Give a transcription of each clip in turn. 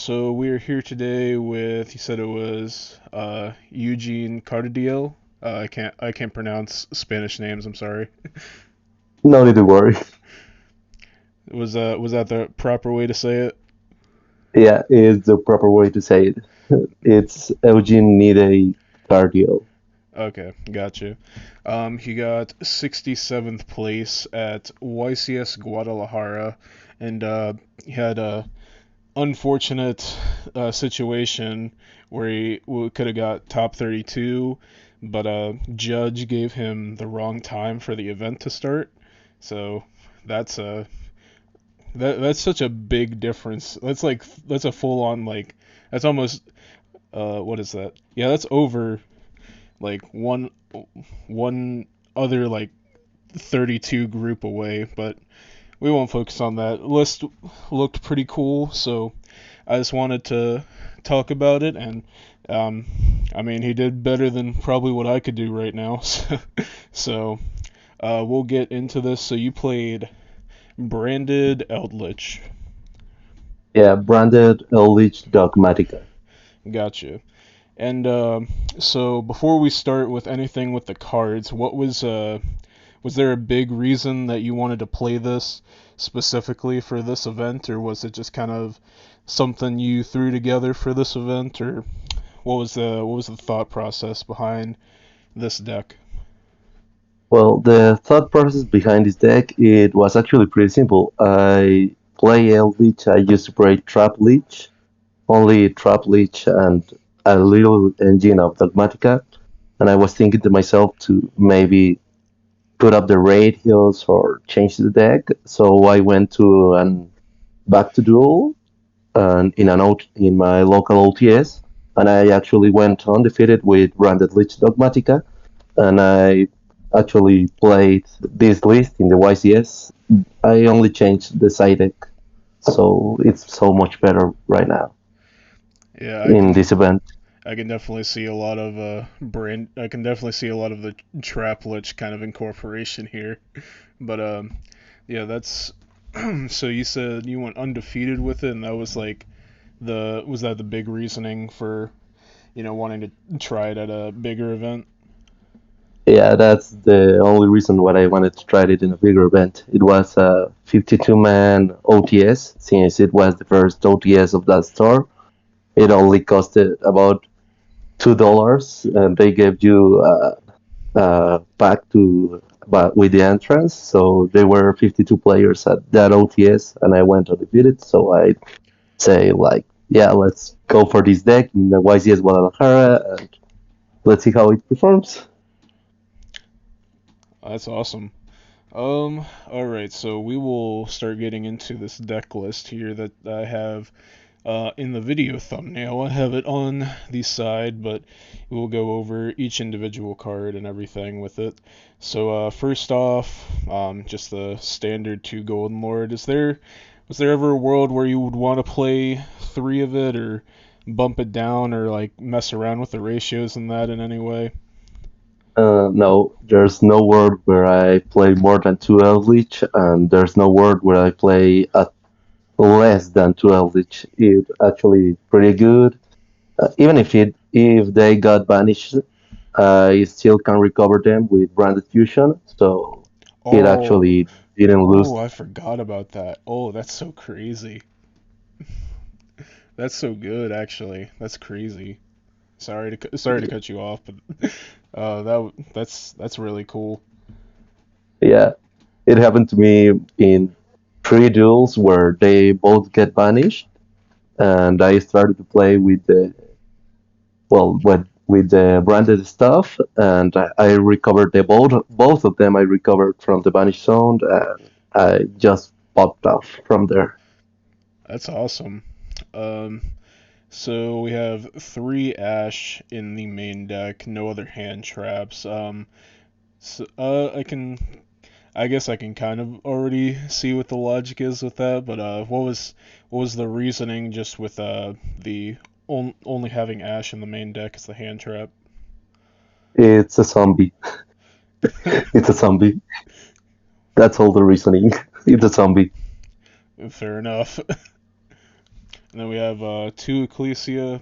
So we're here today with you said it was Eugen Cardiel. I can't pronounce Spanish names. I'm sorry. No need to worry. Was that the proper way to say it? Yeah, is the proper way to say it. It's Eugen need a cardio. Okay, gotcha. He got 67th place at YCS Guadalajara, and he had a unfortunate situation where he could have got top 32, but judge gave him the wrong time for the event to start. So that's a that's such a big difference. That's a full on like that's almost what is that? Yeah, that's over like one other like 32 group away, but we won't focus on that. List looked pretty cool, so I just wanted to talk about it, and um, I mean, he did better than probably what I could do right now. So we'll get into this. So you played Branded Eldlich. Yeah, branded Eldlich Dogmatica. Gotcha. And so before we start with anything with the cards, what was there a big reason that you wanted to play this specifically for this event, or was it just kind of something you threw together for this event, or what was the thought process behind this deck? Well, the thought process behind this deck, it was actually pretty simple. I play Eldlich, I used to play Trap Leech, only Trap Leech and a little engine of Dogmatica, and I was thinking to myself to maybe put up the radios or change the deck. So I went to an back to duel and in my local OTS, and I actually went undefeated with Branded Lich Dogmatica, and I actually played this list in the YCS. I only changed the side deck, so it's so much better right now Yeah, I in can this event. I can definitely see a lot of brand. I can definitely see a lot of the trap lich kind of incorporation here. But yeah, that's so you said you went undefeated with it, and that was like the was that the big reasoning for wanting to try it at a bigger event? Yeah, that's the only reason why I wanted to try it in a bigger event. It was a 52-man OTS, since it was the first OTS of that store. It only costed about $2, and they gave you back to but with the entrance. So there were 52 players at that OTS, and I went undefeated. So I say like, yeah, let's go for this deck in the YCS Guadalajara, and let's see how it performs. That's awesome. All right, so we will start getting into this deck list here that I have in the video thumbnail. I have it on the side, but we'll go over each individual card and everything with it. So first off, just the standard two Golden Lord. Was there ever a world where you would want to play three of it, or bump it down, or like mess around with the ratios in that in any way? No, there's no world where I play more than two Eldritch, and there's no world where I play at less than two Eldritch. It's actually pretty good. Even if they got banished, I still can recover them with branded fusion. So it Oh, actually didn't lose. I forgot about that. Oh, that's so crazy. That's so good, actually. That's crazy. Sorry to cut you off, but that's really cool. Yeah, it happened to me in three duels where they both get banished, and I started to play with the with the branded stuff, and I recovered the both of them. I recovered from the banished zone, and I just popped off from there. That's awesome. Um, so we have three Ash in the main deck, no other hand traps. I guess I can kind of already see what the logic is with that, but what was the reasoning just with the only having Ash in the main deck as the hand trap? It's a zombie. It's a zombie. That's all the reasoning. It's a zombie. Fair enough. And then we have two Ecclesia.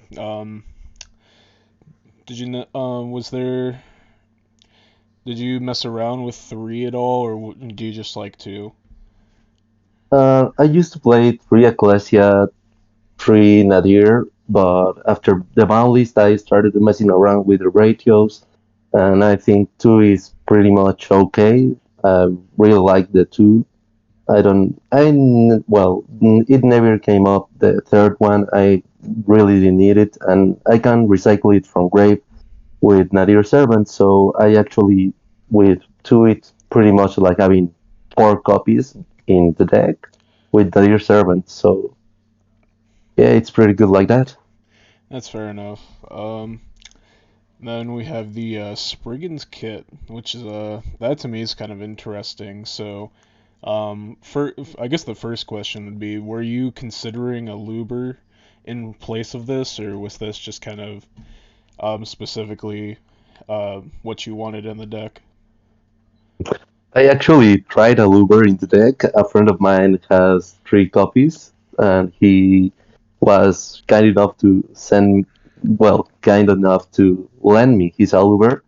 Was there? Did you mess around with three at all, or do you just like two? I used to play three Ecclesia, three Nadir, but after the ban list, I started messing around with the ratios, and I think two is pretty much okay. I really like the two. I don't. It never came up. The third one, I really didn't need it, and I can recycle it from grave with Nadir Servant. So I actually, with two, it's pretty much like having four copies in the deck with Nadir Servant. So yeah, it's pretty good like that. That's fair enough. Then we have the Spriggan's kit, which is that to me is kind of interesting. So, I guess the first question would be, were you considering a Luber in place of this, or was this just kind of specifically what you wanted in the deck? I actually tried a Luber in the deck. A friend of mine has three copies, and he was kind enough to lend me his Aluber.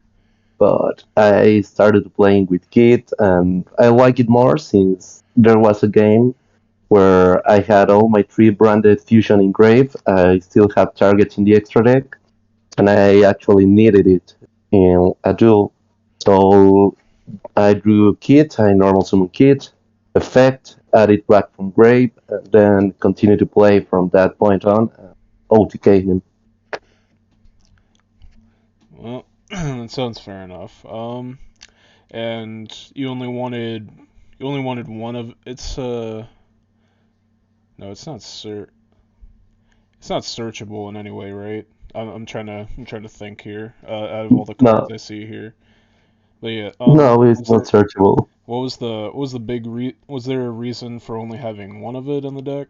But I started playing with Kit, and I like it more since there was a game where I had all my three branded fusion engraved. I still have targets in the extra deck, and I actually needed it in a duel. So I drew Kit, I normal summon Kit, effect, add it back from grave, and then continue to play from that point on. OTK him. Well, that sounds fair enough. And you only wanted one of it's no, it's not searchable in any way, right? I'm trying to think here out of all the cards No, I see here. But yeah, no, it's not searchable. what was the was there a reason for only having one of it in the deck?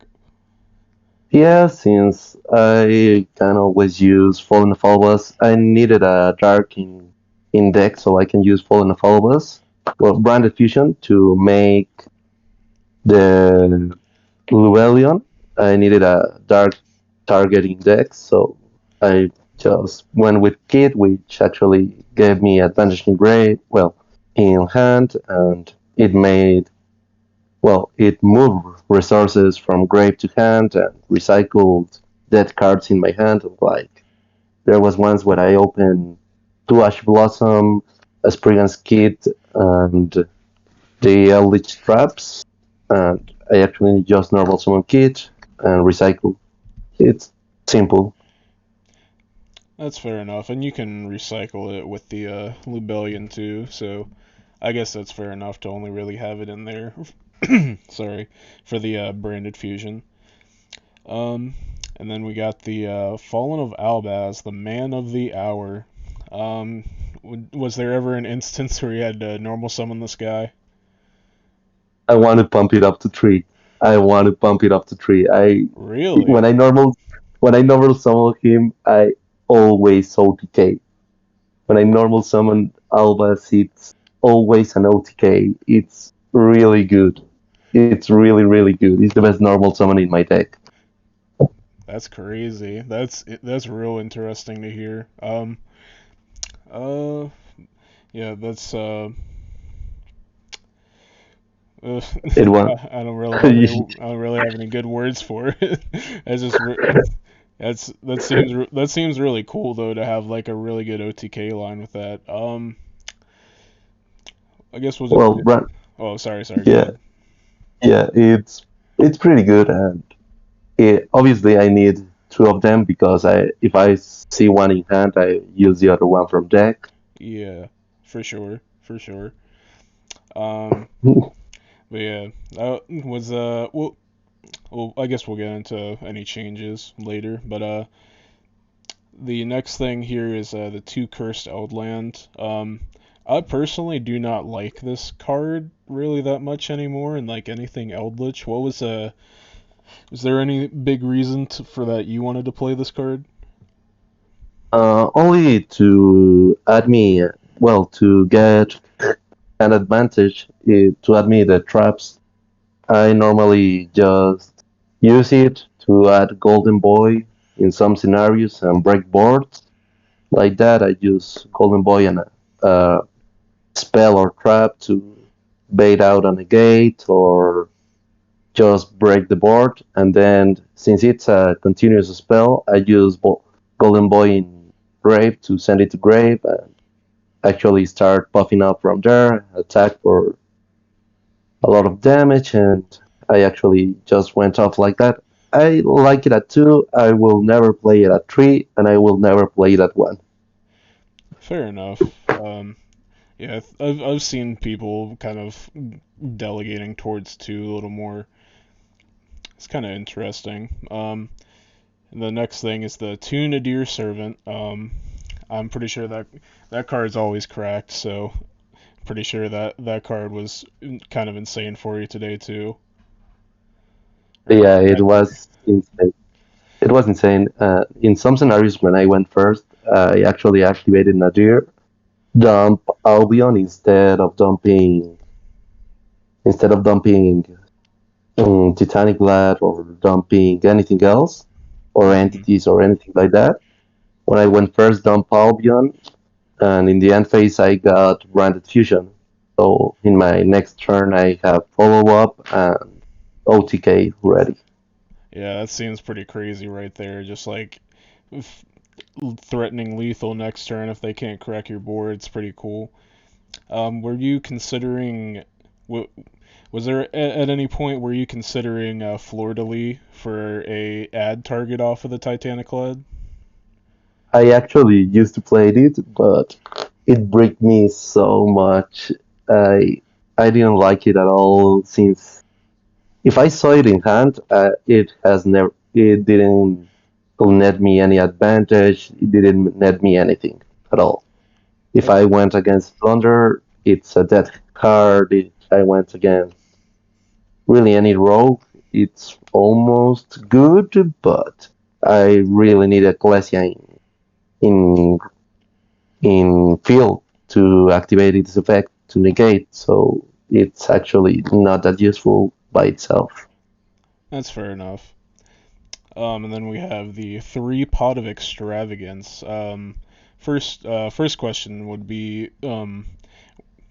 Yeah, since I can always use Fallen Falbus, I needed a dark in deck so I can use Fallen Falbus, well, Branded Fusion to make the Llewellyn. I needed a dark targeting deck, so I just went with Kit, which actually gave me advantage in grave, in hand, and it moved resources from grave to hand and recycled dead cards in my hand. Like there was once where I opened two Ash Blossom, a Spriggan's Kit, and the Eldlich Traps, and I actually just normal summon Kit and recycle. It's simple. That's fair enough, and you can recycle it with the Lubellion too. So I guess that's fair enough to only really have it in there. Sorry for the branded fusion. Um, and then we got the Fallen of Albaz, the Man of the Hour. Um, was there ever an instance where you had to normal summon this guy? I want to pump it up to three. I want to pump it up to three. I Really? when I normal when I normal summon him, I always OTK. When I normal summon Albas, it's always an OTK. It's really good. It's really, really good. It's the best normal summon in my deck. That's crazy. That's real interesting to hear. Uh, yeah, that's uh, It won. I don't really have any good words for it. That's just that seems really cool though to have like a really good OTK line with that. I guess we'll just well, Brand, oh sorry go yeah, ahead. yeah, it's pretty good, and obviously I need two of them because if I see one in hand, I use the other one from deck. Yeah, for sure. Um, but yeah, that was well I guess we'll get into any changes later. But the next thing here is the two cursed Eldland. I personally do not like this card really that much anymore, and like anything Eldlich. Was there any big reason for that you wanted to play this card? Only to add me, to get an advantage to add me the traps. I normally just use it to add Golden Boy in some scenarios and break boards. Like that, I use Golden Boy and a spell or trap to bait out on a gate or just break the board. And then, since it's a continuous spell, I use Golden Boy in grave to send it to grave and actually start puffing up from there, attack for a lot of damage, and I actually just went off like that. I like it at 2, I will never play it at 3, and I will never play it at 1. Fair enough. Yeah, I've seen people kind of delegating towards two a little more. It's kind of interesting. And the next thing is the Tune a Dear Servant. I'm pretty sure that that card's always cracked, so pretty sure that that card was kind of insane for you today too. Or Yeah, it was insane. It was insane. In some scenarios, when I went first, I actually activated Nadir, dump Albion instead of dumping Titanic Blood or dumping anything else or hmm entities or anything like that. When I went first, dump Albion, and in the end phase, I got Branded Fusion. So in my next turn, I have follow up and OTK ready. Yeah, that seems pretty crazy right there. Just like f- threatening lethal next turn if they can't crack your board. It's pretty cool. Were you considering? Was there at any point were you considering Fleur de Lis for a ad target off of the Titanic lead? I actually used to play it, but it broke me so much. I I didn't like it at all since if I saw it in hand, it didn't net me any advantage. It didn't net me anything at all. If That's I went against Thunder, it's a dead card. If I went against really any rogue, it's almost good, but I really need a Ecclesia in in field to activate its effect to negate. So it's actually not that useful by itself. that's fair enough. And then we have the three pot of extravagance. First question would be,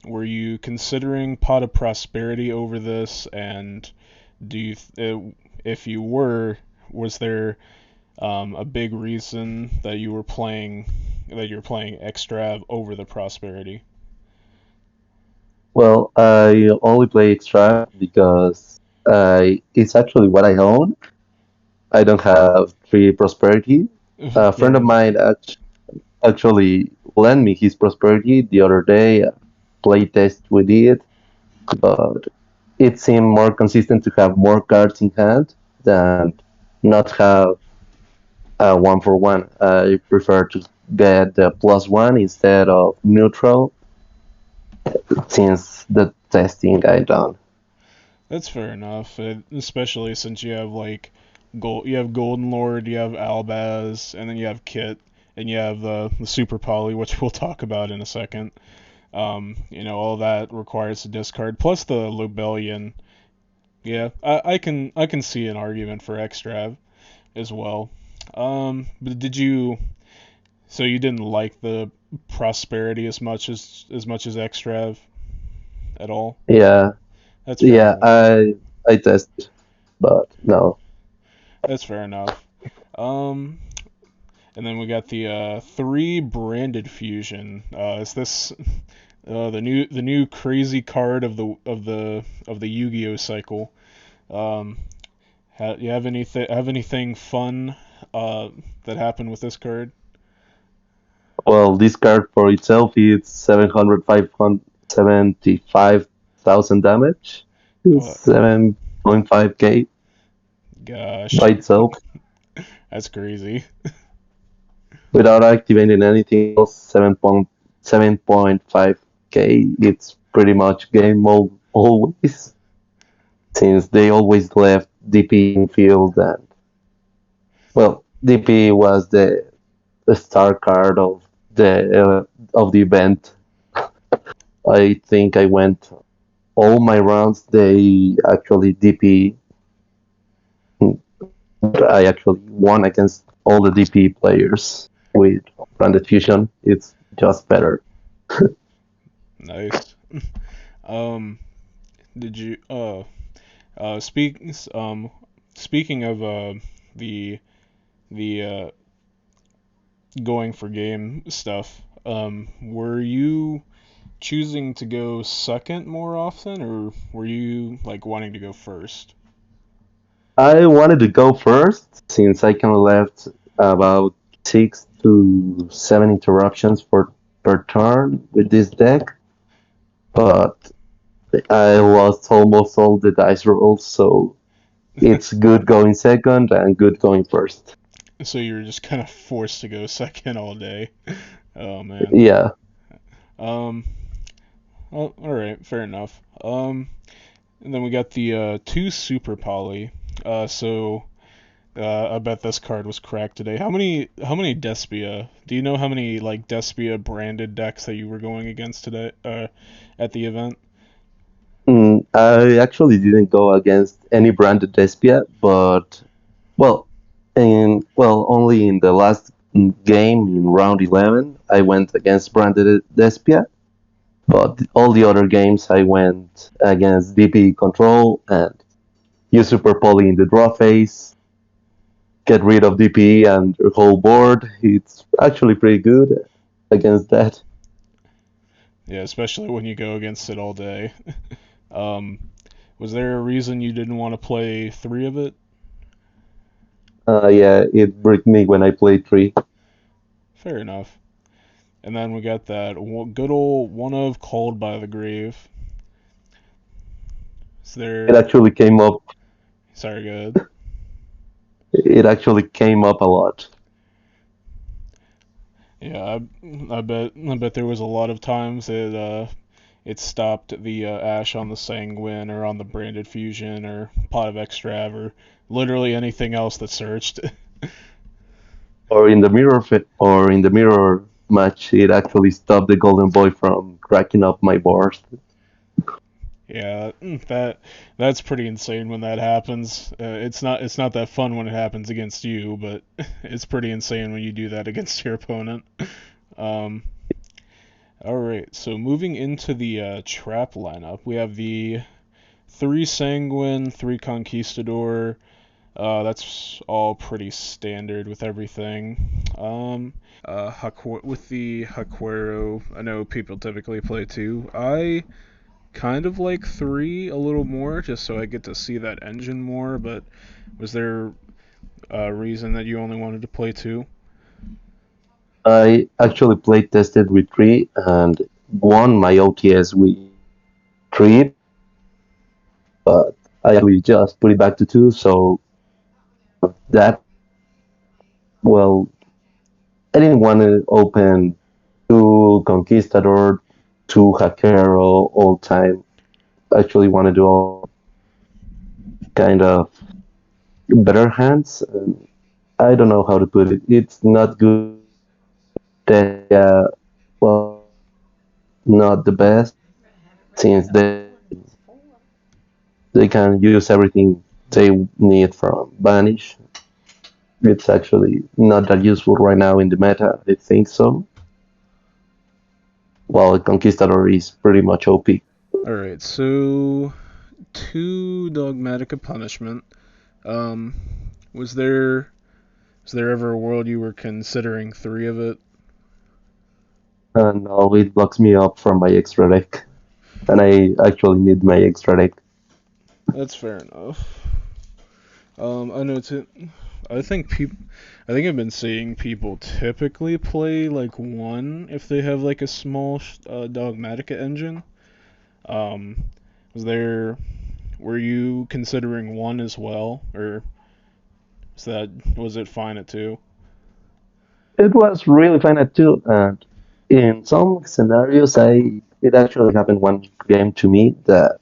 were you considering pot of prosperity over this? And do you, if you were, was there a big reason that you're playing extrav over the prosperity? Well, I only play extra because it's actually what I own. I don't have three prosperity. A friend Fair of enough. mine actually lent me his prosperity the other day. Play test with it, but it seemed more consistent to have more cards in hand than not have a one for one. I prefer to get the plus one instead of neutral since the testing I done. That's fair enough, especially since you have like you have Golden Lord, you have Albaz, and then you have Kit, and you have the Super Poly, which we'll talk about in a second. All that requires a discard, plus the Lobellion. Yeah, I can see an argument for Extrav as well. But did you? So you didn't like the Prosperity as much as Extrav at all? Yeah, That's fair yeah. enough. I tested, but no. That's fair enough. Um, and then we got the three branded fusion. Is this the new crazy card of the Yu-Gi-Oh cycle? Um, you have anything fun that happened with this card? Well, this card for itself is 775,000 damage. Uh, 7.5k by gosh, itself. that's crazy. Without activating anything else, 7.5k. It's pretty much game mode always, since they always left DP in field. And, well, DP was the star card of the event. I think I went all my rounds. They actually DP I actually won against all the DP players with Branded Fusion. It's just better. Nice. Um, did you uh speak speaking of the the going for game stuff, were you choosing to go second more often, or were you like wanting to go first? I wanted to go first since I can left about 6 to 7 interruptions per turn with this deck, but I lost almost all the dice rolls, so it's good going second and good going first. So you were just kind of forced to go second all day. Oh man. Yeah, Um. Well, all right, fair enough. And then we got the two super poly. So I bet this card was cracked today. How many Despia? Do you know how many like Despia branded decks that you were going against today? At the event. I actually didn't go against any branded Despia, but well, only in the last game in round 11, I went against branded Despia. But all the other games, I went against DP Control and use Super Poly in the draw phase, get rid of DP and the whole board. It's actually pretty good against that. Yeah, especially when you go against it all day. Um, was there a reason you didn't want to play three of it? Yeah, it broke me when I played 3. Fair enough. And then we got that good old one of Called by the Grave. Is It there? actually came up. Sorry, good. It actually came up a lot. Yeah, I bet there was a lot of times it stopped the Ash on the Sanguine or on the Branded Fusion or Pot of Extrav or literally anything else that searched. Or in the mirror match, it actually stopped the Golden Boy from cracking up my bars. Yeah, that's pretty insane when that happens. It's not that fun when it happens against you, but it's pretty insane when you do that against your opponent. Um, all right, so moving into the trap lineup, we have the three Sanguine, three Conquistador. That's all pretty standard with everything. With the Haquero, I know people typically play two. I kind of like three a little more, just so I get to see that engine more. But was there a reason that you only wanted to play two? I actually played tested with 3 and won my OTS with 3, but I actually just put it back to 2. So that, well, I didn't want to open 2 Conquistador, 2 Hackero all time. I actually want to do all kind of better hands. And I don't know how to put it. It's not good. That, well, not the best since they can use everything they need from Banish. It's actually not that useful right now in the meta, I think so. While Conquistador is pretty much OP. All right, so two Dogmatic Punishment. Um, was there was there ever a world you were considering three of it? And now it blocks me up from my extra deck. And I actually need my extra deck. That's fair enough. I know too. I think people. I think I've been seeing people typically play like one if they have like a small Dogmatica engine. Um, was there? Were you considering one as well, or was it fine at two? It was really fun at 2, and in some scenarios, it actually happened one game to me that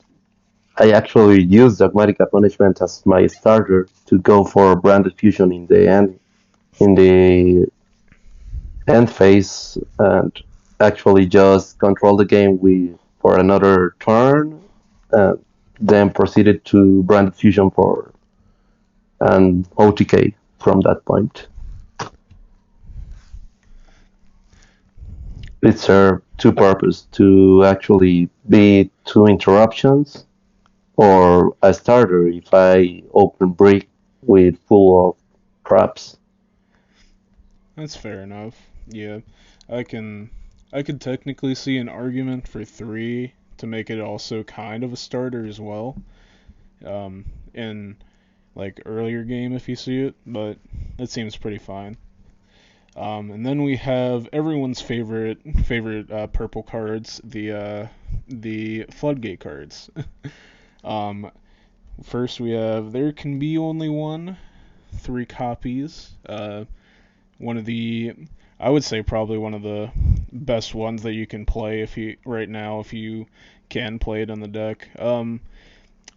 I actually used Dogmatic Punishment as my starter to go for Branded Fusion in the end phase and actually just control the game with for another turn, and then proceeded to Branded Fusion for and OTK from that point. It served two purposes to actually be two interruptions or a starter if I open brick with full of traps. That's fair enough. Yeah, I can I could technically see an argument for three to make it also kind of a starter as well. In like earlier game if you see it, but it seems pretty fine. And then we have everyone's favorite purple cards, the floodgate cards. um, First we have there can be only one, three copies. One of the I would say probably one of the best ones that you can play if you right now if you can play it on the deck.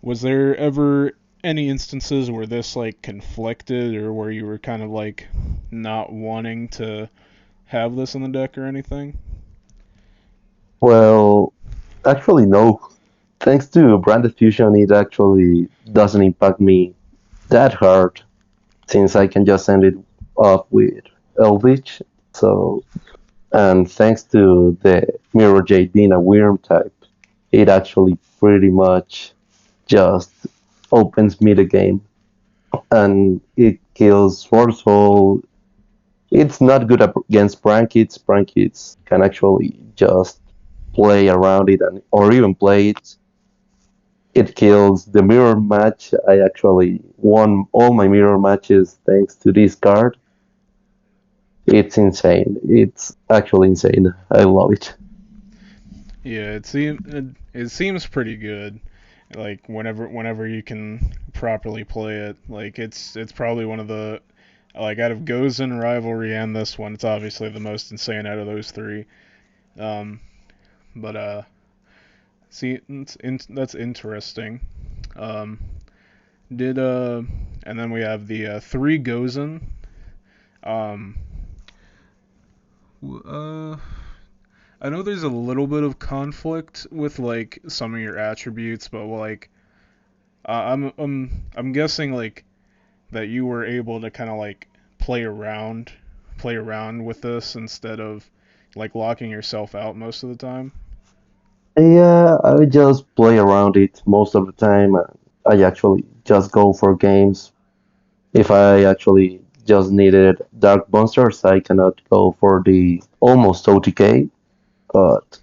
Was there ever any instances where this like conflicted or where you were kind of like not wanting to have this in the deck or anything? Well, actually, no. Thanks to Branded Fusion, it actually doesn't impact me that hard since I can just send it off with Eldlich. So, and thanks to the Mirror Jade being a Worm type, it actually pretty much just opens me the game and it kills Sword Soul. It's not good against Brankids. Brankids can actually just play around it and or even play it. It kills the mirror match. I actually won all my mirror matches thanks to this card. It's insane. It's actually insane. I love it. Yeah, it seems pretty good. Like whenever you can properly play it, like it's probably one of the like out of Gozen Rivalry and this one, it's obviously the most insane out of those three. Um, but see, that's interesting. Um, did and then we have the three Gozen. Um, uh, I know there's a little bit of conflict with like some of your attributes, but like I'm guessing like that you were able to kind of like play around with this instead of like locking yourself out most of the time. Yeah, I just play around it most of the time. I actually just go for games. If I actually just needed Dark Monsters, I cannot go for the almost OTK, but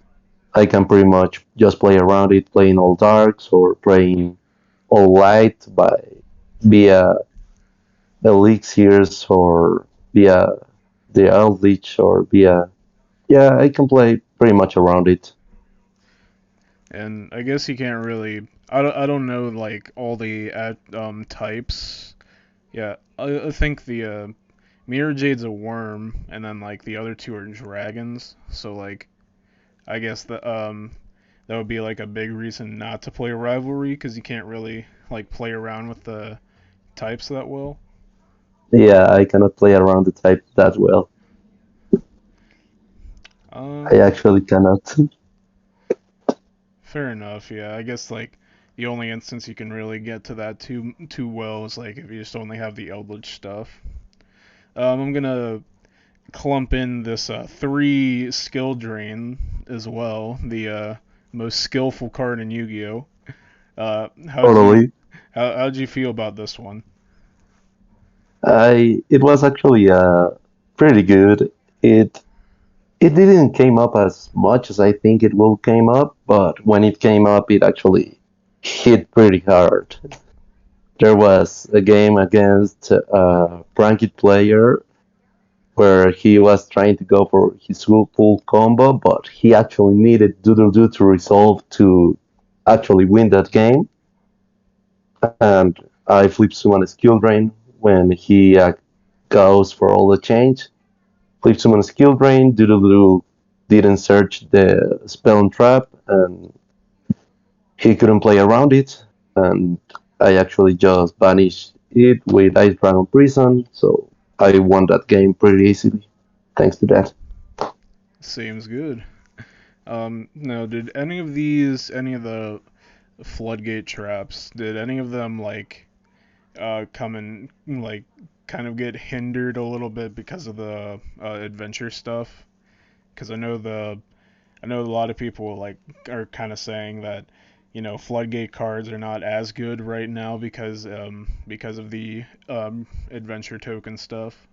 I can pretty much just play around it, playing all darks or playing all light by via elixirs or via the Eldlich or via yeah, I can play pretty much around it. And I guess you can't really. I don't know like all the types. Yeah, I think the Mirror Jade's a worm, and then like the other two are dragons. So like I guess that would be like a big reason not to play a rivalry because you can't really like play around with the types that well. Yeah, I cannot play around the type that well. Uh, I actually cannot. Fair enough. Yeah, I guess like the only instance you can really get to that too well is like if you just only have the Eldritch stuff. I'm gonna clump in this three skill drain as well. The most skillful card in Yu-Gi-Oh. How'd you Totally. how'd you feel about this one? I it was actually pretty good. It it didn't came up as much as I think it will came up, but when it came up, it actually hit pretty hard. There was a game against a ranked player where he was trying to go for his full combo, but he actually needed Doodle Doo to resolve to actually win that game. And I flip summon a skill drain when he goes for all the change. Flip summon a skill drain, Doodle Doo didn't search the spell and trap, and he couldn't play around it. And I actually just banished it with Ice Dragon Prison, so I won that game pretty easily, thanks to that. Seems good. No, did any of the floodgate traps, did any of them like come and like kind of get hindered a little bit because of the adventure stuff. Because I know a lot of people like are kind of saying that floodgate cards are not as good right now because of the adventure token stuff.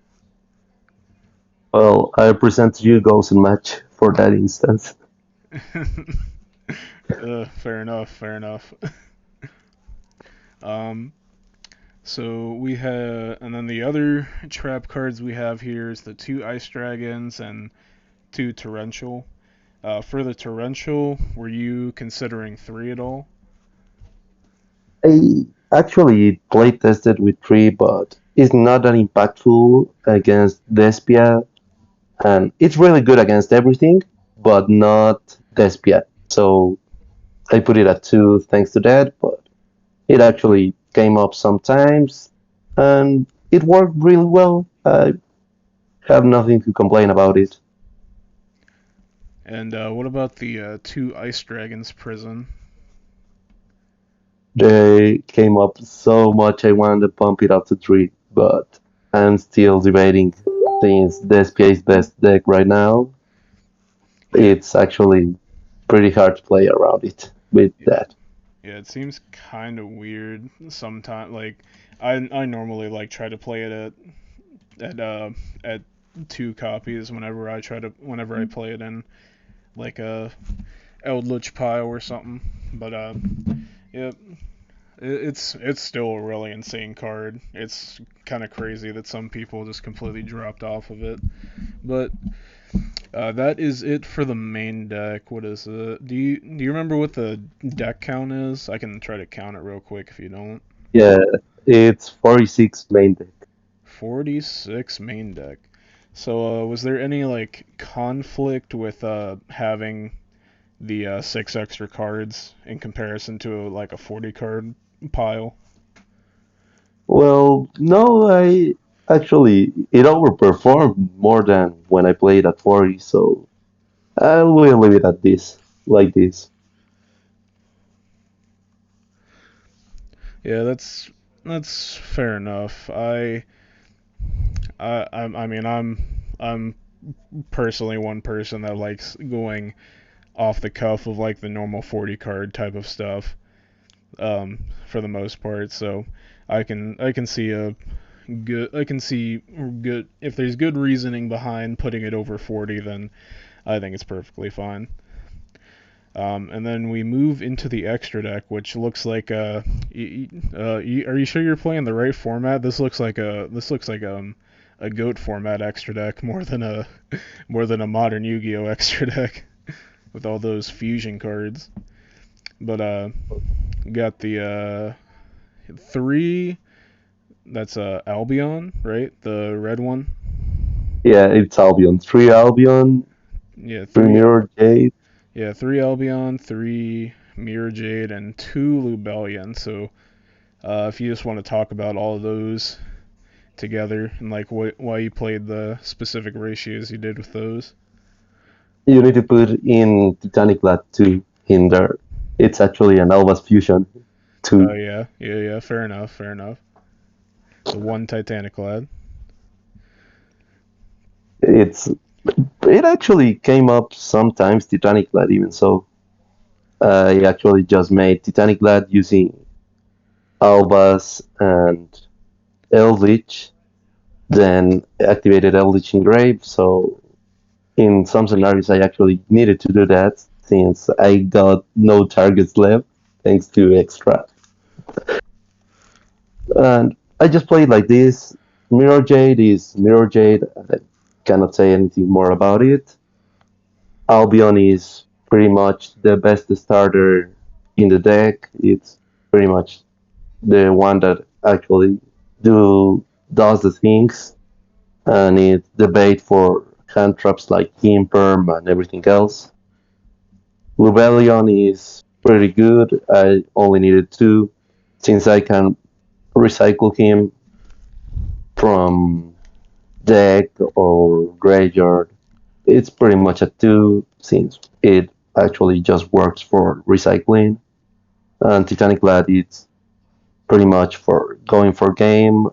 Well, I present you goals and match for that instance. Fair enough, fair enough. Um, so we have, and then the other trap cards we have here is the two ice dragons and two torrential. For the torrential, were you considering three at all? I actually play tested with three, but it's not that impactful against Despia, and it's really good against everything, but not Despia. So I put it at two thanks to that, but it actually came up sometimes, and it worked really well. I have nothing to complain about it. And what about the two ice dragons prison? They came up so much I wanted to bump it up to three, but I'm still debating since Despia's best deck right now. Yeah, It's actually pretty hard to play around it with that. yeah, it seems kind of weird sometimes. Like, I normally like try to play it at two copies whenever I play it in like a Eldlich pile or something. But yeah, it's still a really insane card. It's kind of crazy that some people just completely dropped off of it. But that is it for the main deck. What is it? Do you remember what the deck count is? I can try to count it real quick if you don't. Yeah, it's 46 main deck. 46 main deck. So was there any like conflict with having the six extra cards in comparison to like a 40 card pile? Well, no, I actually it overperformed more than when I played at 40, so I will leave it at this, like this. Yeah, that's fair enough. I mean I'm personally one person that likes going off the cuff of like the normal 40 card type of stuff for the most part. So I can see a good I can see good if there's good reasoning behind putting it over 40, then I think it's perfectly fine. And then we move into the extra deck, which looks like are you sure you're playing the right format? This looks like a goat format extra deck more than a modern Yu-Gi-Oh extra deck with all those fusion cards. But got the three. That's Albion, right? The red one. Yeah, it's Albion. Three Albion, Yeah, three three. Mirror Jade. Yeah, three Albion, three Mirror Jade, and two Lubellion. So if you just want to talk about all of those together and like why you played the specific ratios you did with those. You need to put in Titanic Lad 2 in there. It's actually an Alva's fusion Oh 2. yeah, yeah, yeah. Fair enough, fair enough. The one Titanic lad. It's it actually came up sometimes Titanic Lad even so. I actually just made Titanic Lad using Albas and Eldlich, then activated Eldlich Engrave. So in some scenarios, I actually needed to do that since I got no targets left thanks to extra. And I just played like this. Mirror Jade is Mirror Jade. I cannot say anything more about it. Albion is pretty much the best starter in the deck. It's pretty much the one that actually does the things, and it's the bait for hand traps like Imperm and everything else. Rebellion is pretty good. I only needed two, since I can recycle him from deck or graveyard. It's pretty much a two, since it actually just works for recycling. And Titanic Lad, it's pretty much for going for game,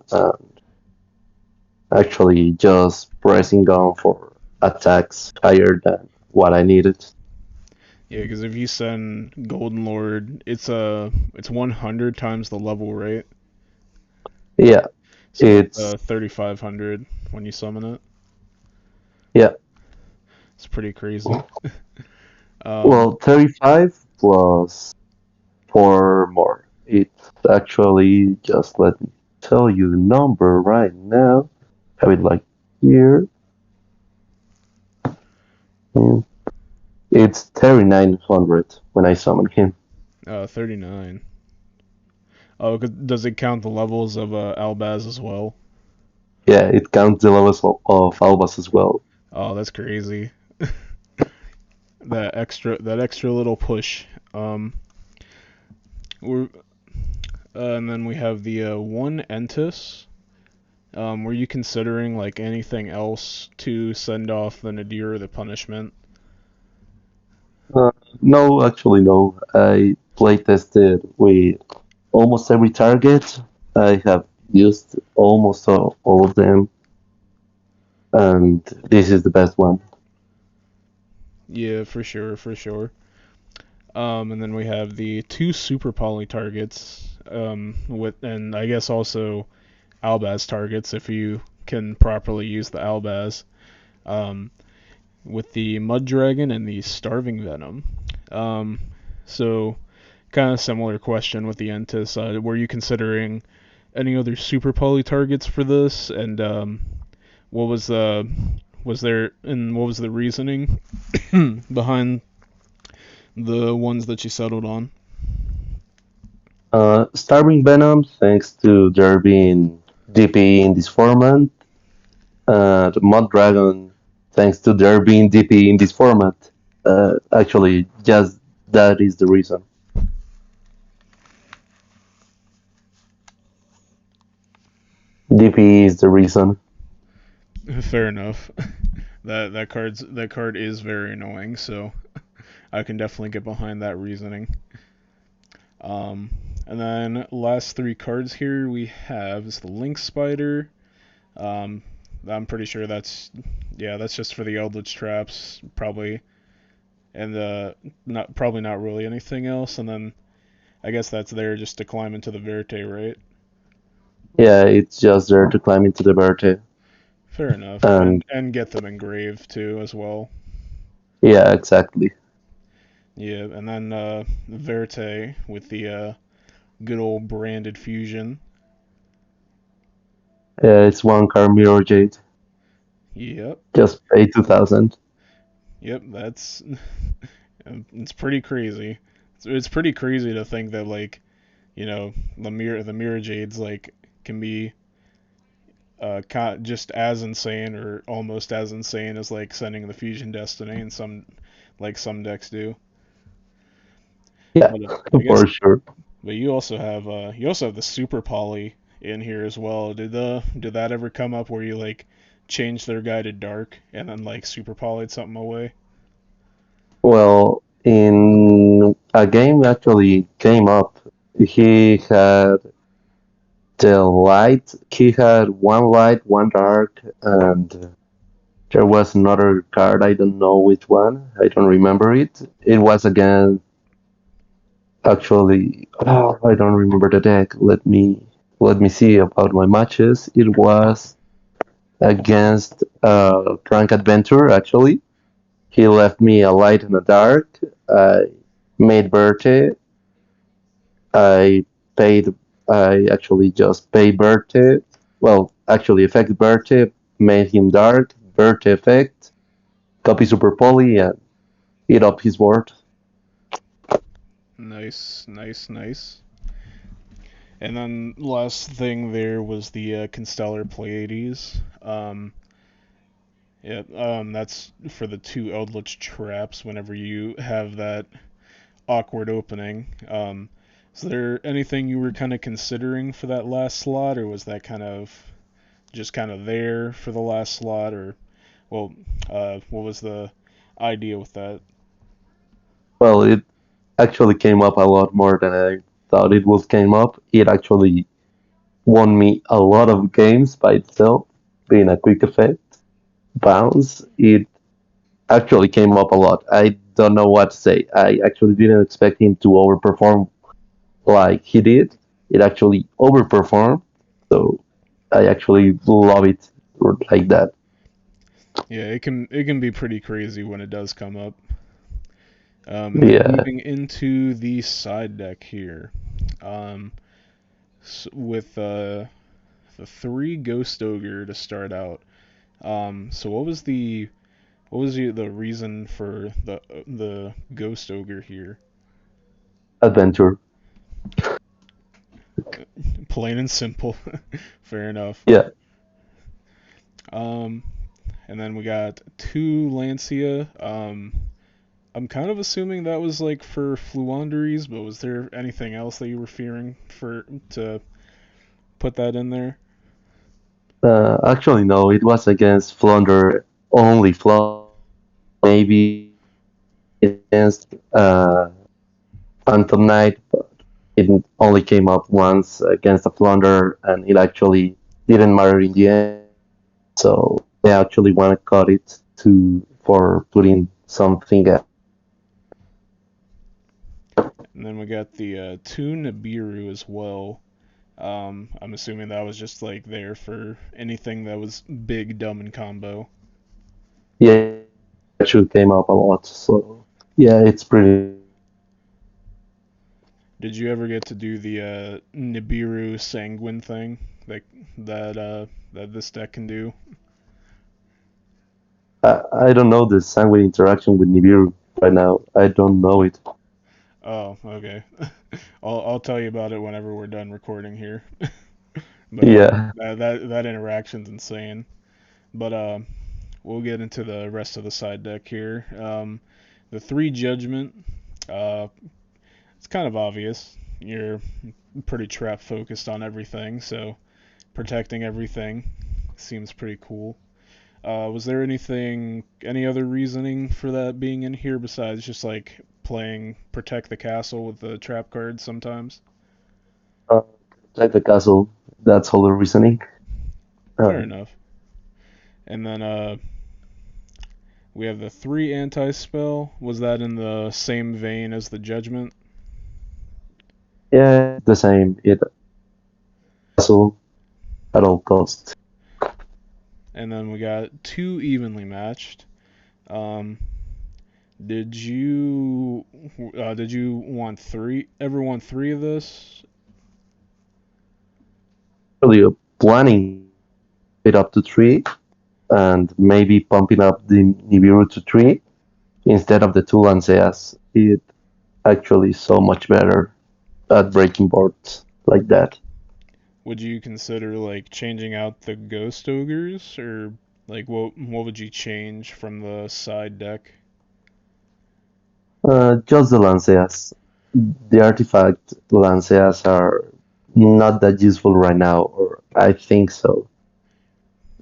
actually just pressing on for attacks higher than what I needed. Yeah, because if you send Golden Lord, it's 100 times the level, right? Yeah, So that's it's 3,500 when you summon it. yeah. It's pretty crazy. Um, Well, 35 plus four more. It's actually just let me tell you the number right now. Have it like here. And it's 3900 when I summon him. 39. Oh, does it count the levels of Albaz as well? Yeah, it counts the levels of Albas as well. Oh, that's crazy. That extra little push. Um, we're and then we have the one Entis. Were you considering like anything else to send off the Nadir or the punishment? Uh, no, actually, no. I play tested with almost every target. I have used almost all of them, and this is the best one. Yeah, for sure, for sure. And then we have the two super poly targets, and I guess also Albaz targets if you can properly use the Albaz, um, with the Mud Dragon and the Starving Venom. Um, so kind of similar question with the Entis. Were you considering any other super poly targets for this? And what what was the reasoning behind the ones that you settled on? Starving Venom, thanks to there being DP in this format, and Mud Dragon, thanks to there being DP in this format. Actually, just that is the reason. DP is the reason. Fair enough. That card is very annoying, so I can definitely get behind that reasoning. Um, and then last three cards here we have is the Link Spider. Um, I'm pretty sure that's just for the Eldlich traps probably, and not probably not really anything else. And then I guess that's there just to climb into the Verte, right? Yeah, it's just there to climb into the Verte. Fair enough, And and get them engraved too as well. yeah, exactly. Yeah, and then Verte with the good old branded fusion. It's one car Mirror Jade. Yep, Just pay 2000. yep, that's it's pretty crazy. It's pretty crazy to think that like the mirror jades like can be just as insane or almost as insane as like sending the fusion destiny and some decks do. Yeah, But I guess for sure. but you also have the super poly in here as well. Did that ever come up where you like changed their guy to dark and then like super polyed something away? Well, in a game actually came up, he had the light, he had one light, one dark, and there was another card, I don't know which one, I don't remember it. It was again, actually, oh, I don't remember the deck. Let me see about my matches. It was against Crank Adventure, actually. He left me a light and a dark. I made Bertie. I paid. I actually just paid Bertie. Well, actually, effect Bertie made him dark. Bertie effect, copy Super Poly, and eat up his board. Nice, nice, nice. And then last thing there was the Constellar Pleiades. Yeah, that's for the two Eldritch traps whenever you have that awkward opening. Is there anything you were kind of considering for that last slot, or was that kind of just kind of there for the last slot, or well, what was the idea with that? Well, it actually came up a lot more than I thought it would came up, it actually won me a lot of games by itself, being a quick effect bounce. It actually came up a lot. I don't know what to say. I actually didn't expect him to overperform like he did. It actually overperformed, so I actually love it like that. Yeah, it can be pretty crazy when it does come up. And then Yeah, moving into the side deck here, um, with the three Ghost Ogre to start out. So what was the reason for the Ghost Ogre here? adventure. Plain and simple. Fair enough. Yeah, Um, and then we got two Lancia. I'm kind of assuming that was like for Fluanderies, but was there anything else that you were fearing for to put that in there? actually no, it was against Flounder only. Flounder maybe against Phantom Knight, but it only came up once against a Flounder, and it actually didn't matter in the end. So they actually want to cut it to for putting something. And then we got the two Nibiru as well. I'm assuming that was just like there for anything that was big, dumb, and combo. Yeah, actually came up a lot. So yeah, it's pretty. Did you ever get to do the Nibiru Sanguine thing that this deck can do? I don't know the sanguine interaction with Nibiru right now. I don't know it. Oh, okay. I'll tell you about it whenever we're done recording here. But Yeah, that interaction's insane. But we'll get into the rest of the side deck here. The three Judgment. Uh, it's kind of obvious. You're pretty trap focused on everything, so protecting everything seems pretty cool. Was there any other reasoning for that being in here besides just like playing protect the castle with the trap cards sometimes? uh, like the castle. That's all the reasoning. Fair Uh, enough. And then we have the three anti spell. Was that in the same vein as the judgment? yeah, the same. It castle at all costs. And then we got two evenly matched. Um, did you want three? Ever want three of this? Really planning it up to three and maybe pumping up the Nibiru to three instead of the two Lanceas. It actually so much better at breaking boards like that. Would you consider like changing out the ghost ogres, or like what would you change from the side deck? Just the Lanceas. The artifact Lanceas are not that useful right now, or I think so.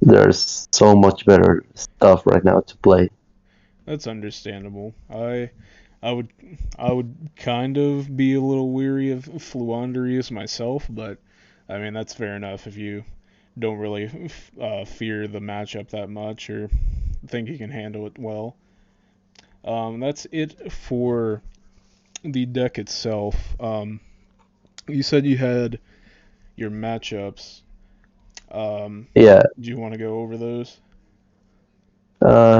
There's so much better stuff right now to play. That's understandable. I would I would kind of be a little weary of Fluanderius myself, but I mean that's fair enough if you don't really fear the matchup that much or think you can handle it well. That's it for the deck itself. You said you had your matchups. Yeah, Do you want to go over those?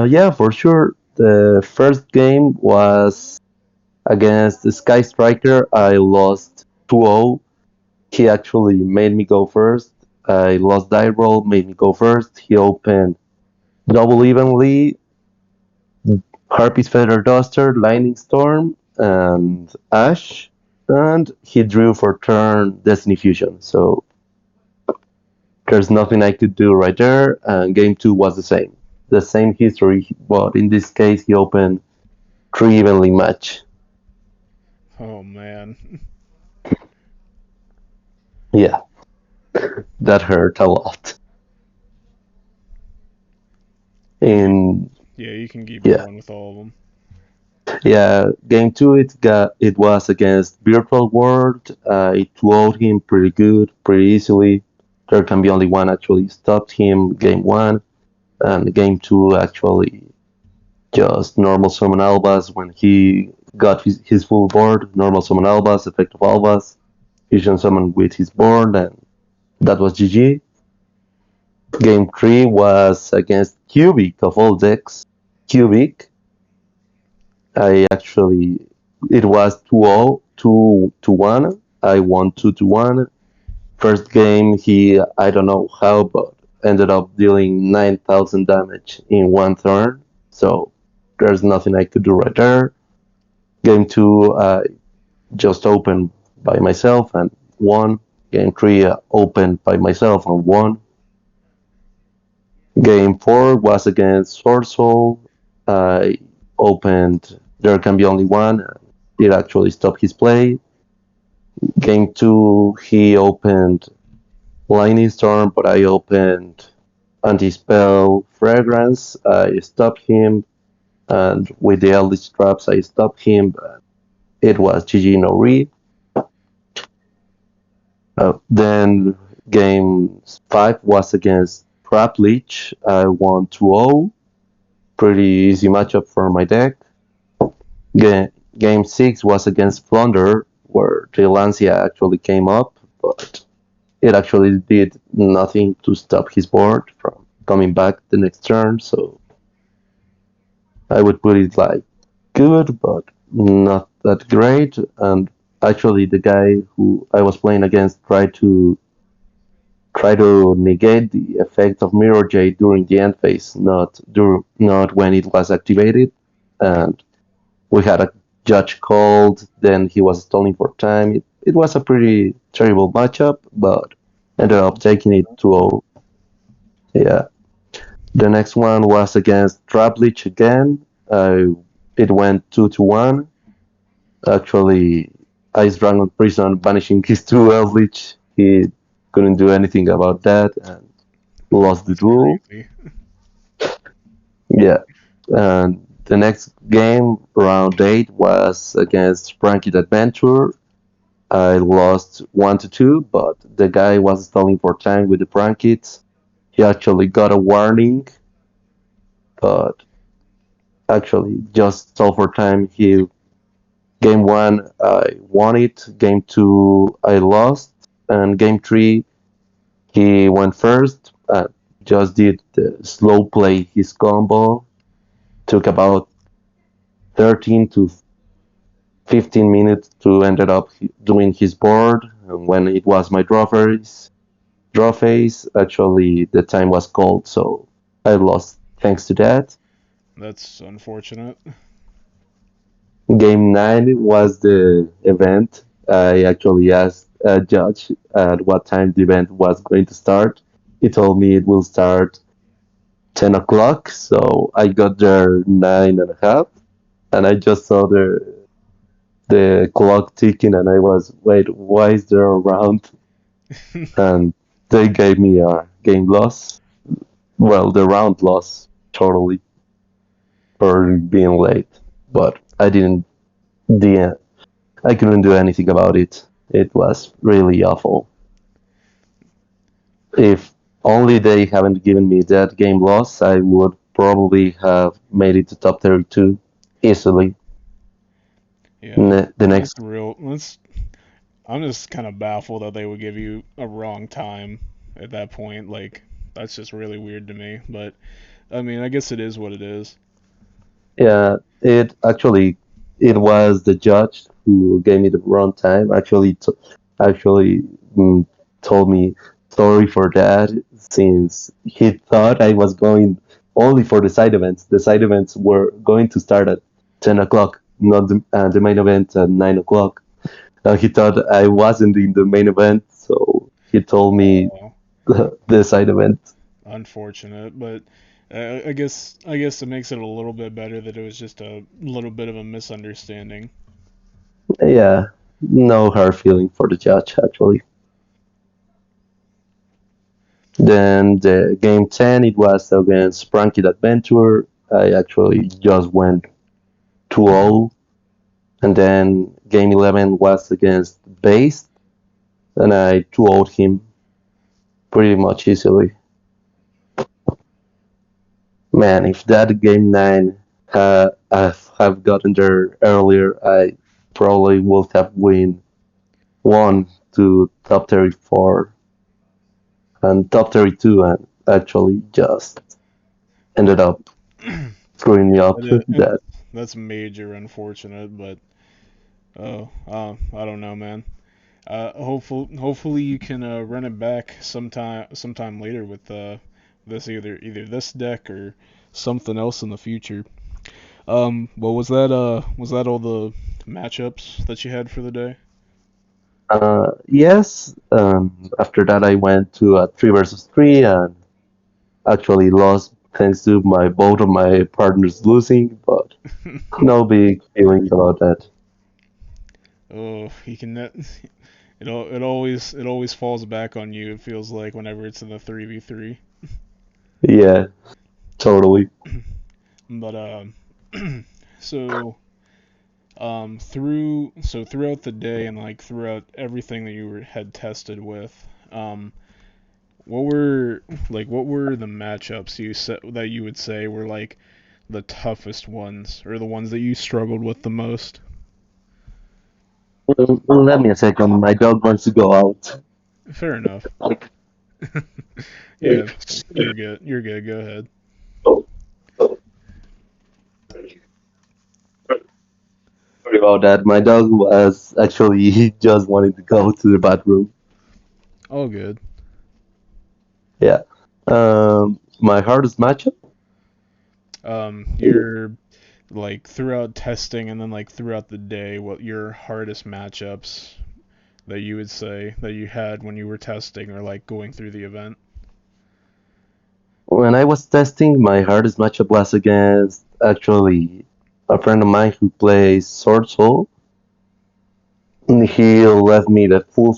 yeah, for sure. The first game was against the Sky Striker. I lost 2-0. He actually made me go first. I lost die roll, made me go first. He opened double evenly, Harpy's Feather Duster, Lightning Storm, and Ash. And he drew for turn Destiny Fusion. So there's nothing I could do right there. And game two was the same. The same history, but in this case, he opened three evenly match. Oh man. Yeah, that hurt a lot. Yeah, In yeah, you can keep yeah, going with all of them. Yeah, game two it was against Virtual World. It flowed him pretty good, pretty easily. There can be only one actually stopped him game one, and game two actually just normal summon Albas when he got his full board. Normal summon Albas, effective Albas, fusion summon with his board, and that was GG. Game three was against Cubic of all decks. Cubic. I actually it was 2-0, 2-1. I won 2-1. First game he I don't know how but ended up dealing 9,000 damage in one turn. So there's nothing I could do right there. Game two I just opened by myself and won. Game three opened by myself and won. Game four was against Soul. I opened there can be only one. It actually stopped his play. Game two, he opened Lightning Storm, but I opened Anti-Spell Fragrance. I stopped him, and with the Eldlich Traps, I stopped him, but it was GG no re. Then game 5 was against Trap Leech. I won 2-0. Pretty easy matchup for my deck. Game 6 was against Flounder, where the Lancia actually came up, but it actually did nothing to stop his board from coming back the next turn. So I would put it like good, but not that great. And actually, the guy who I was playing against tried to negate the effect of Mirror Jade during the end phase, not when it was activated. And we had a judge called. Then he was stalling for time. It was a pretty terrible matchup, but ended up taking it 2-0. Yeah. The next one was against Traplich again. It went 2-1. Actually, Ice Dragon Prison banishing his two Eldlich. He couldn't do anything about that and lost the That's duel. crazy. Yeah. And the next game, round 8, was against Frankie Adventure. I lost 1-2, but the guy was stalling for time with the Prankits. He actually got a warning, but actually just stalled for time. Game one I won it, game two I lost, and game three he went first. Just did the slow play his combo. Took about 13 to 15 minutes to ended up doing his board. And when it was my draw phase, actually the time was called, so I lost thanks to that. That's unfortunate. Game 9 was the event. I actually asked a judge at what time the event was going to start. He told me it will start 10 o'clock, so I got there 9:30, and I just saw the clock ticking, and I was, wait, why is there a round? And they gave me a game loss. Well, the round loss, totally, for being late. But the I couldn't do anything about it. It was really awful. If only they haven't given me that game loss, I would probably have made it to top 32 easily. Yeah, The that's next, real. That's. I'm just kind of baffled that they would give you a wrong time at that point. Like, that's just really weird to me. But I mean, I guess it is what it is. yeah, it was the judge who gave me the wrong time. Actually told me sorry for that, since he thought I was going only for the side events. The side events were going to start at 10 o'clock, not the main event at 9 o'clock. He thought I wasn't in the main event, so he told me Oh, the side event. unfortunate. But I guess it makes it a little bit better that it was just a little bit of a misunderstanding. Yeah, no hard feeling for the judge actually. Then the game 10, it was against Frankie Adventure. I actually just went 2-0, and then game 11 was against Base, and I 2-0'd him pretty much easily. Man, if that game 9 have gotten there earlier, I probably would have won to top 34 and top 32, and actually just ended up screwing me up. It, That that's major unfortunate, but I don't know, man. Hopefully you can run it back sometime later with this either this deck or something else in the future. Well, was that all the matchups that you had for the day? yes. After that, I went to a 3 versus 3 and actually lost thanks to my both of my partners losing, but no big feelings about that. Oh, you can net. It always falls back on you. It feels like whenever it's in the 3v3. Yeah, totally. But so throughout the day and like throughout everything that had tested with, um, what were the matchups you said that you would say were like the toughest ones or the ones that you struggled with the most? Let me a second. My dog wants to go out. Fair enough. Yeah, you're good. You're good. Go ahead. Sorry about that. My dog was actually just wanting to go to the bathroom. All good. Yeah. My hardest matchup. You're like throughout testing and then like throughout the day, what your hardest matchups that you would say that you had when you were testing or like going through the event? When I was testing, my hardest matchup was against actually a friend of mine who plays Sword Soul. He left me the full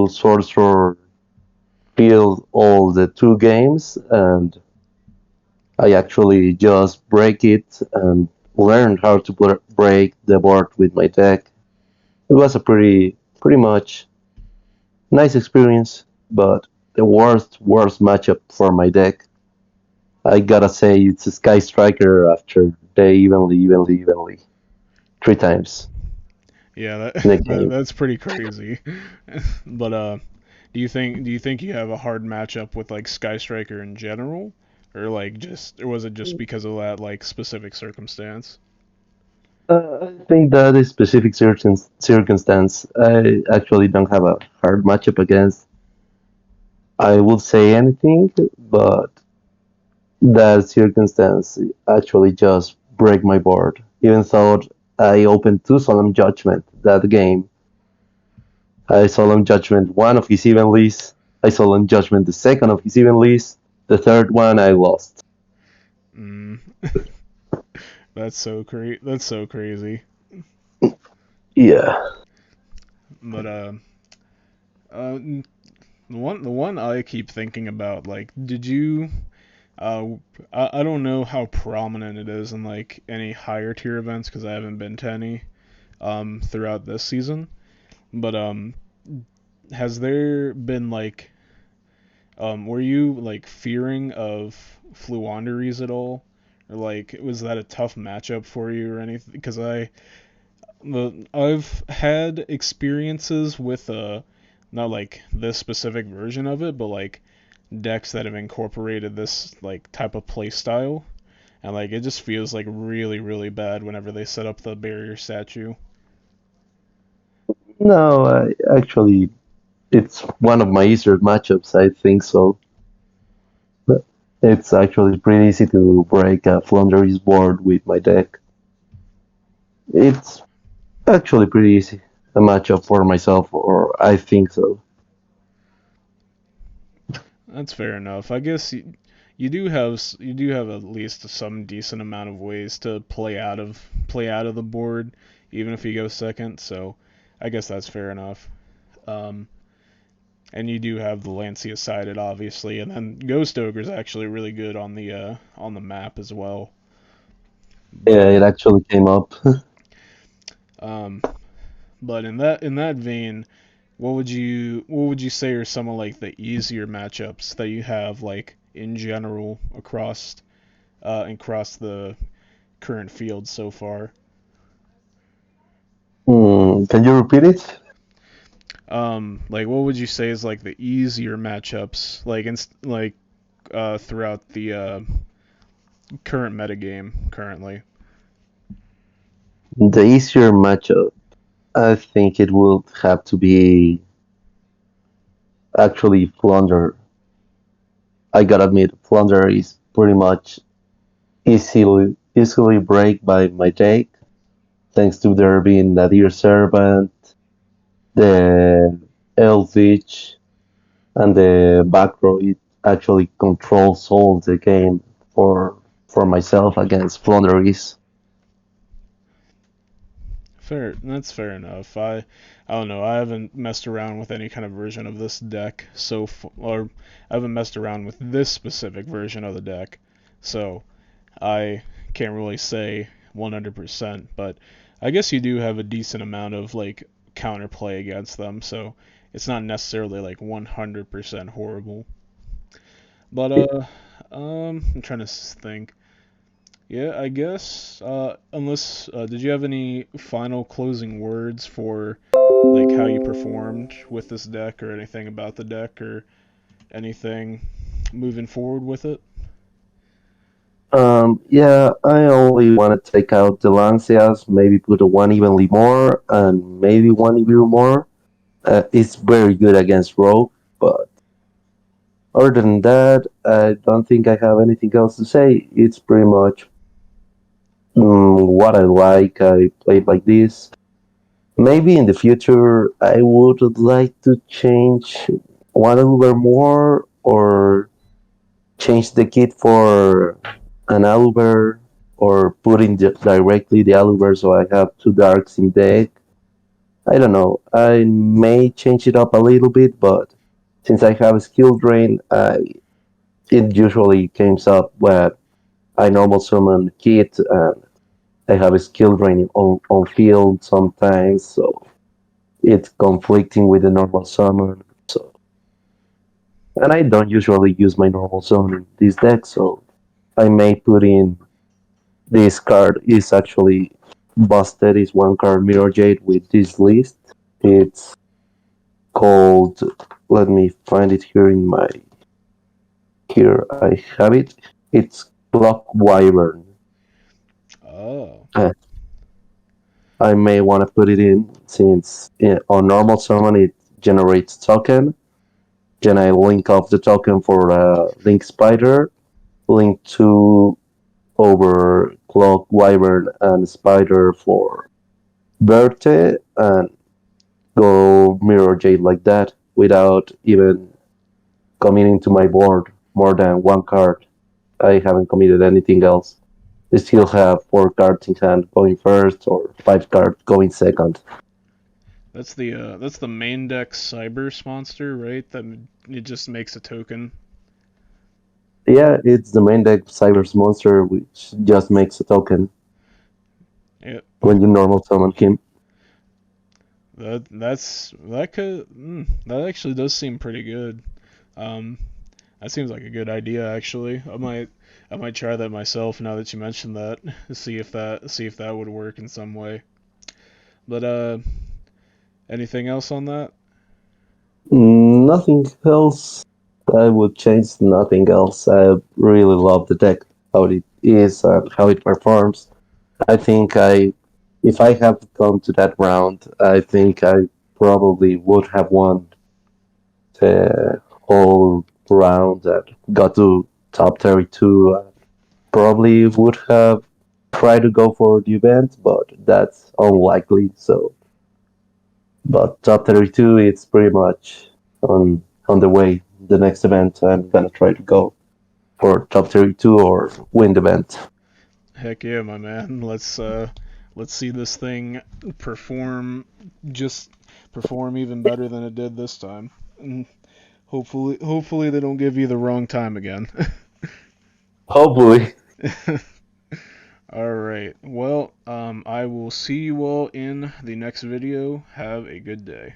sorcerer field all the 2 games, and I actually just break it and learn how to break the board with my deck. It was a pretty much nice experience, but the worst matchup for my deck, I gotta say it's a Sky Striker after they evenly 3 times Yeah, in a that game. that's pretty crazy. But do you think you have a hard matchup with like Sky Striker in general, or like just or was it just because of that like specific circumstance? I think that is specific circumstance. I actually don't have a hard matchup against. I would say anything, but that circumstance actually just break my board. Even though I opened 2 Solemn Judgment that game, I Solemn Judgment one of his evenlies, I Solemn Judgment the second of his evenlies, the third one I lost. Mm, that's so crazy. Yeah. But uh, the one I keep thinking about, like, did you uh, I don't know how prominent it is in like any higher tier events because I haven't been to any throughout this season. But has there been like were you like fearing of Fluanderies at all? Or like was that a tough matchup for you or anything? Because I've had experiences with not like this specific version of it, but like decks that have incorporated this like type of play style, and like it just feels like really bad whenever they set up the barrier statue. No, actually, it's one of my easier matchups. I think so. It's actually pretty easy to break a Floundery's board with my deck. It's actually pretty easy a matchup for myself, or I think so. That's fair enough. I guess you do have at least some decent amount of ways to play out of the board, even if you go second. So I guess that's fair enough. Um, and you do have the Lancia sided, obviously, and then Ghost Ogre's actually really good on the map as well. But Yeah, it actually came up. um, but in that vein, what would you say are some of like the easier matchups that you have like in general across the current field so far? Can you repeat it? Like what would you say is like the easier matchups throughout the current metagame currently? The easier matchup, I think it would have to be actually Flounder. I gotta admit, Flounder is pretty much easily break by my deck, thanks to there being the Deer Servant, the Eldlich, and the back row. It actually controls all the game for for myself against Flounder. That's fair enough. I don't know. I haven't messed around with any kind of version of this deck or I haven't messed around with this specific version of the deck, so I can't really say 100%. But I guess you do have a decent amount of like counterplay against them, so it's not necessarily like 100% horrible. But I'm trying to think. Yeah, I guess. Unless, did you have any final closing words for like how you performed with this deck, or anything about the deck, or anything moving forward with it? Yeah, I only want to take out the Lancias, maybe put a one evenly more, and maybe one even more. It's very good against Rogue, but other than that, I don't think I have anything else to say. It's pretty much what I like. I played like this. Maybe in the future, I would like to change one a little bit more, or change the kit for an Aluber, or put in directly the Aluber so I have two darks in deck. I don't know. I may change it up a little bit, but since I have a skill drain, it usually comes up where I normal summon kit and I have a skill drain on field sometimes, so it's conflicting with the normal summon. So, and I don't usually use my normal summon in this deck, so I may put in this card is actually busted. Is one card Mirror Jade with this list. It's called. Let me find it here in my. Here I have it. It's Clock Wyvern. Oh, Uh, I may want to put it in since on normal summon it generates token. Then I link off the token for Link Spider, link to over Clock Wyvern and Spider for Verte, and go Mirror Jade like that without even committing to my board more than one card. I haven't committed anything else. I still have four cards in hand going first, or five cards going second. that's the main deck Cybers monster, right? That it just makes a token. Yeah, it's the main deck Cyber's Monster, which just makes a token Yeah, when you normal summon him. that actually does seem pretty good. Um, that seems like a good idea actually. I might try that myself now that you mentioned that. See if that would work in some way. But anything else on that? Nothing else. I would change nothing else. I really love the deck, how it is and how it performs. I think if I have come to that round, I think I probably would have won the whole round and got to top 32. Probably would have tried to go for the event, but that's unlikely. So, but top 32, it's pretty much on the way. The next event, I'm gonna try to go for top 32 or win the event. Heck yeah, my man. Let's see this thing perform just perform even better than it did this time. And hopefully they don't give you the wrong time again. Hopefully. All right. Well, I will see you all in the next video. Have a good day.